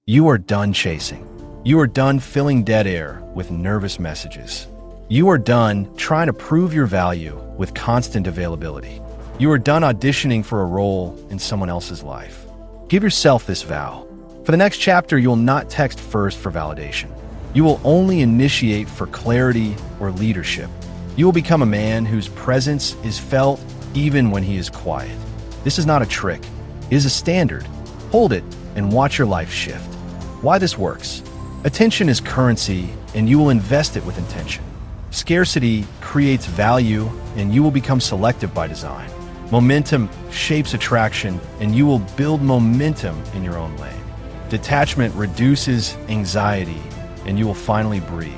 You are done chasing. You are done filling dead air with nervous messages. You are done trying to prove your value with constant availability. You are done auditioning for a role in someone else's life. Give yourself this vow. For the next chapter, you will not text first for validation. You will only initiate for clarity or leadership. You will become a man whose presence is felt even when he is quiet. This is not a trick. It is a standard. Hold it and watch your life shift. Why this works? Attention is currency, and you will invest it with intention. Scarcity creates value, and you will become selective by design. Momentum shapes attraction, and you will build momentum in your own lane. Detachment reduces anxiety, and you will finally breathe.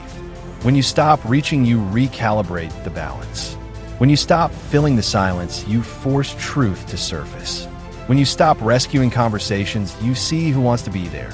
When you stop reaching, you recalibrate the balance. When you stop filling the silence, you force truth to surface. When you stop rescuing conversations, you see who wants to be there.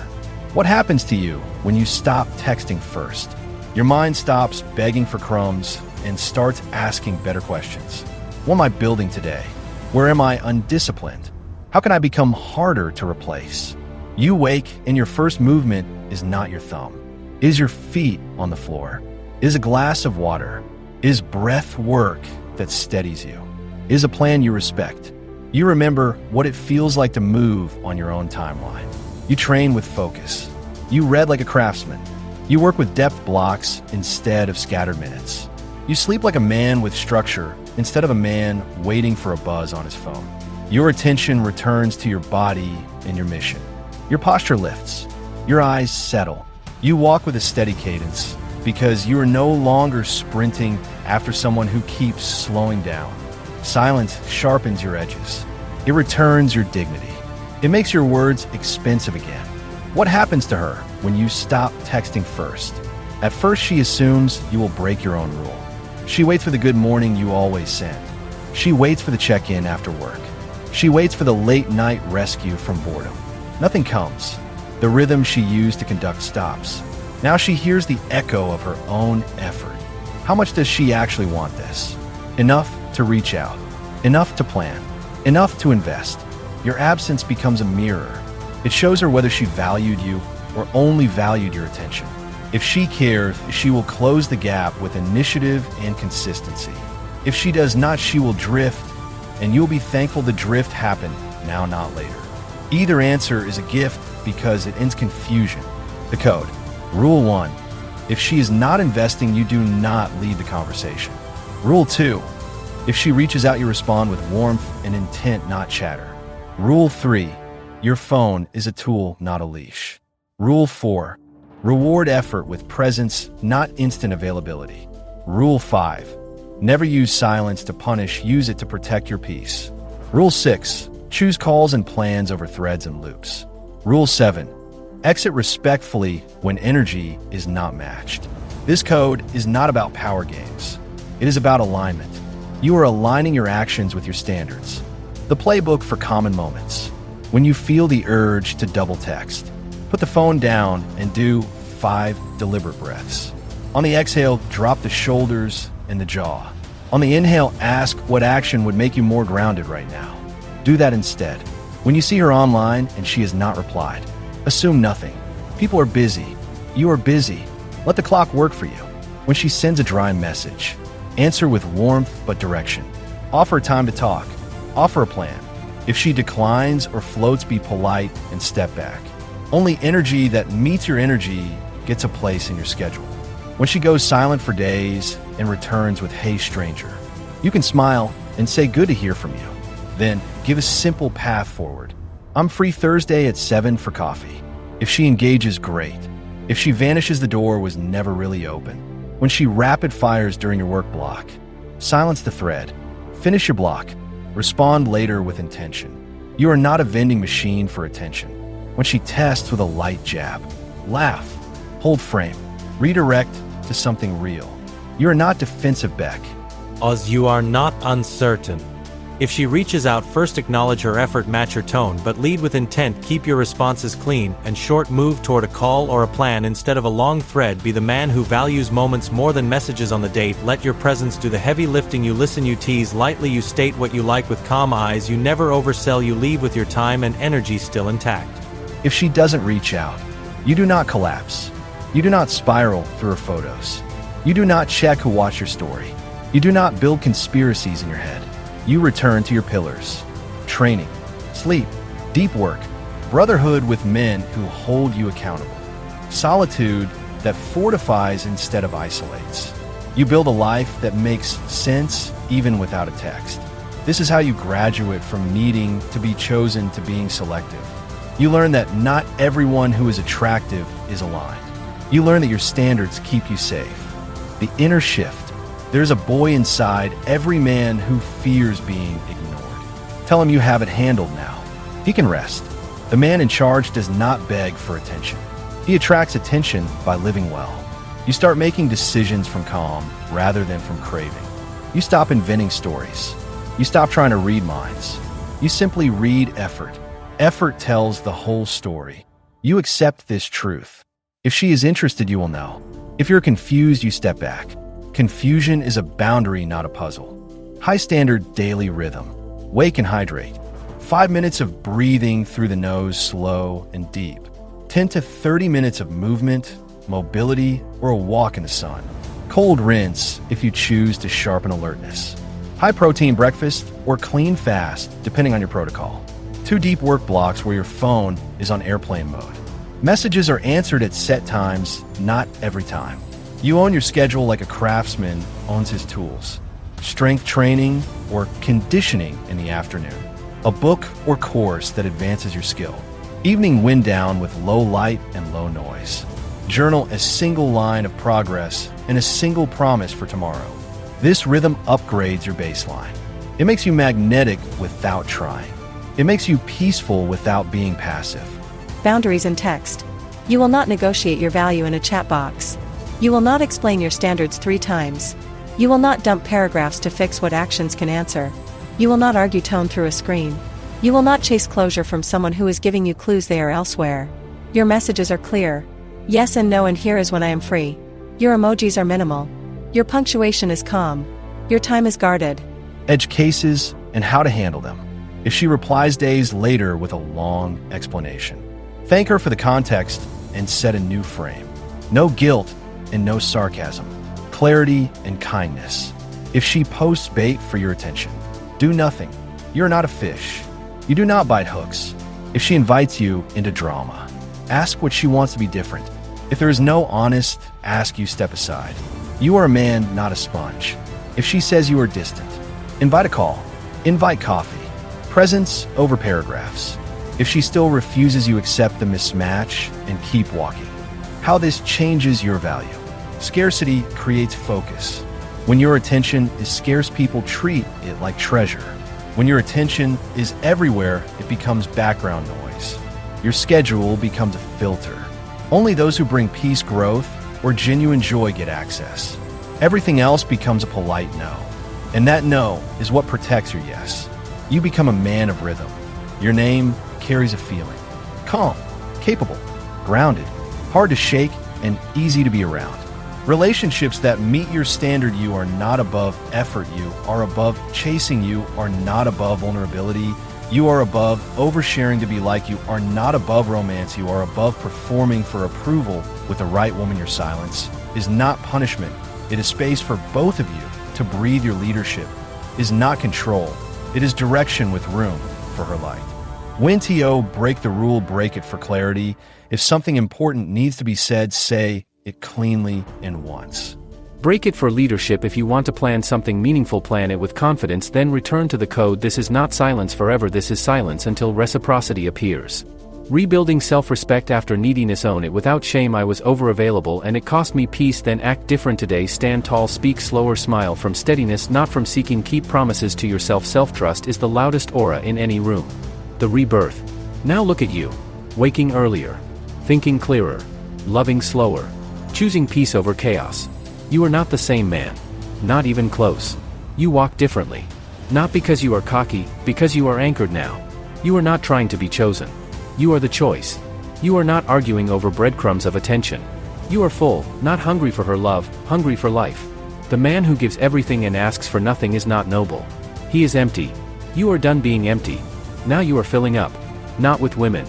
What happens to you when you stop texting first? Your mind stops begging for crumbs and starts asking better questions. What am I building today? Where am I undisciplined? How can I become harder to replace? You wake and your first movement is not your thumb. It is your feet on the floor. It is a glass of water. It is breath work that steadies you. It is a plan you respect. You remember what it feels like to move on your own timeline. You train with focus. You read like a craftsman. You work with depth blocks instead of scattered minutes. You sleep like a man with structure instead of a man waiting for a buzz on his phone. Your attention returns to your body and your mission. Your posture lifts. Your eyes settle. You walk with a steady cadence because you are no longer sprinting after someone who keeps slowing down. Silence sharpens your edges. It returns your dignity. It makes your words expensive again. What happens to her when you stop texting first? At first, she assumes you will break your own rule. She waits for the good morning you always send. She waits for the check-in after work. She waits for the late-night rescue from boredom. Nothing comes. The rhythm she used to conduct stops. Now she hears the echo of her own effort. How much does she actually want this? Enough to reach out. Enough to plan. Enough to invest. Your absence becomes a mirror. It shows her whether she valued you or only valued your attention. If she cares, she will close the gap with initiative and consistency. If she does not, she will drift, and you'll be thankful the drift happened now, not later. Either answer is a gift because it ends confusion. The code. Rule 1. If she is not investing, you do not lead the conversation. Rule 2. If she reaches out, you respond with warmth and intent, not chatter. Rule 3. Your phone is a tool, not a leash. Rule 4. Reward effort with presence, not instant availability. Rule 5. Never use silence to punish, use it to protect your peace. Rule 6. Choose calls and plans over threads and loops. Rule 7. Exit respectfully when energy is not matched. This code is not about power games. It is about alignment. You are aligning your actions with your standards. The playbook for common moments. When you feel the urge to double text, put the phone down and do 5 deliberate breaths. On the exhale, drop the shoulders and the jaw. On the inhale, ask what action would make you more grounded right now. Do that instead. When you see her online and she has not replied, assume nothing. People are busy. You are busy. Let the clock work for you. When she sends a dry message, answer with warmth but direction. Offer time to talk. Offer a plan. If she declines or floats, be polite and step back. Only energy that meets your energy gets a place in your schedule. When she goes silent for days and returns with, "Hey, stranger," you can smile and say, "Good to hear from you." Then give a simple path forward. "I'm free Thursday at 7 for coffee." If she engages, great. If she vanishes, the door was never really open. When she rapid fires during your work block, silence the thread. Finish your block. Respond later with intention. You are not a vending machine for attention. When she tests with a light jab, laugh, hold frame, redirect to something real. You are not defensive, Beck. As you are not uncertain. If she reaches out, first acknowledge her effort, match her tone, but lead with intent. Keep your responses clean and short. Move toward a call or a plan instead of a long thread. Be the man who values moments more than messages on the date. Let your presence do the heavy lifting. You listen, you tease lightly, you state what you like with calm eyes. You never oversell, you leave with your time and energy still intact. If she doesn't reach out, You do not collapse. You do not spiral through her photos. You do not check who watched your story. You do not build conspiracies in your head. You return to your pillars: training, sleep, deep work, brotherhood with men who hold you accountable, solitude that fortifies instead of isolates. You build a life that makes sense even without a text. This is how you graduate from needing to be chosen to being selective. You learn that not everyone who is attractive is aligned. You learn that your standards keep you safe. The inner shift. There's a boy inside every man who fears being ignored. Tell him you have it handled now. He can rest. The man in charge does not beg for attention. He attracts attention by living well. You start making decisions from calm rather than from craving. You stop inventing stories. You stop trying to read minds. You simply read effort. Effort tells the whole story. You accept this truth. If she is interested, you will know. If you're confused, you step back. Confusion is a boundary, not a puzzle. High standard daily rhythm. Wake and hydrate. 5 minutes of breathing through the nose, slow and deep. 10 to 30 minutes of movement, mobility, or a walk in the sun. Cold rinse if you choose to sharpen alertness. High protein breakfast or clean fast, depending on your protocol. 2 deep work blocks where your phone is on airplane mode. Messages are answered at set times, not every time. You own your schedule like a craftsman owns his tools. Strength training or conditioning in the afternoon. A book or course that advances your skill. Evening wind down with low light and low noise. Journal a single line of progress and a single promise for tomorrow. This rhythm upgrades your baseline. It makes you magnetic without trying. It makes you peaceful without being passive. Boundaries in text. You will not negotiate your value in a chat box. You will not explain your standards 3 times. You will not dump paragraphs to fix what actions can answer. You will not argue tone through a screen. You will not chase closure from someone who is giving you clues they are elsewhere. Your messages are clear. Yes and no, and here is when I am free. Your emojis are minimal. Your punctuation is calm. Your time is guarded. Edge cases and how to handle them. If she replies days later with a long explanation, thank her for the context and set a new frame. No guilt and no sarcasm. Clarity and kindness. If she posts bait for your attention, do nothing. You're not a fish. You do not bite hooks. If she invites you into drama, ask what she wants to be different. If there is no honest ask, you step aside. You are a man, not a sponge. If she says you are distant, invite a call. Invite coffee. Presence over paragraphs. If she still refuses, you accept the mismatch and keep walking. How this changes your value. Scarcity creates focus. When your attention is scarce, people treat it like treasure. When your attention is everywhere, it becomes background noise. Your schedule becomes a filter. Only those who bring peace, growth, or genuine joy get access. Everything else becomes a polite no. And that no is what protects your yes. You become a man of rhythm. Your name carries a feeling. Calm, capable, grounded, hard to shake, and easy to be around. Relationships that meet your standard, you are not above effort, you are above chasing, you are not above vulnerability, you are above oversharing to be like, you are not above romance, you are above performing for approval with the right woman. Your silence is not punishment. It is space for both of you to breathe. Your leadership is not control. It is direction with room for her light. When to break the rule, break it for clarity. If something important needs to be said, say it cleanly and once. Break it for leadership. If you want to plan something meaningful, plan it with confidence, then return to the code. This is not silence forever, this is silence until reciprocity appears. Rebuilding self-respect after neediness. Own it without shame. I was over-available and it cost me peace, then act different today. Stand tall, speak slower, smile from steadiness, not from seeking. Keep promises to yourself. Self-trust is the loudest aura in any room. The rebirth. Now look at you. Waking earlier. Thinking clearer. Loving slower. Choosing peace over chaos. You are not the same man. Not even close. You walk differently. Not because you are cocky, because you are anchored now. You are not trying to be chosen. You are the choice. You are not arguing over breadcrumbs of attention. You are full, not hungry for her love, hungry for life. The man who gives everything and asks for nothing is not noble. He is empty. You are done being empty. Now you are filling up. Not with women.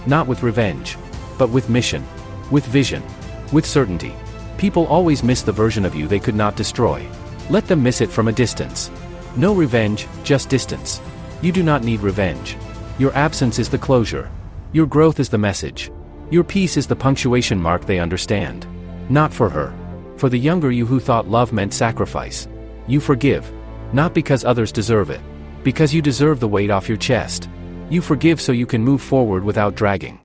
Not with revenge. But with mission. With vision. With certainty. People always miss the version of you they could not destroy. Let them miss it from a distance. No revenge, just distance. You do not need revenge. Your absence is the closure. Your growth is the message. Your peace is the punctuation mark they understand. Not for her. For the younger you who thought love meant sacrifice. You forgive. Not because others deserve it. Because you deserve the weight off your chest. You forgive so you can move forward without dragging.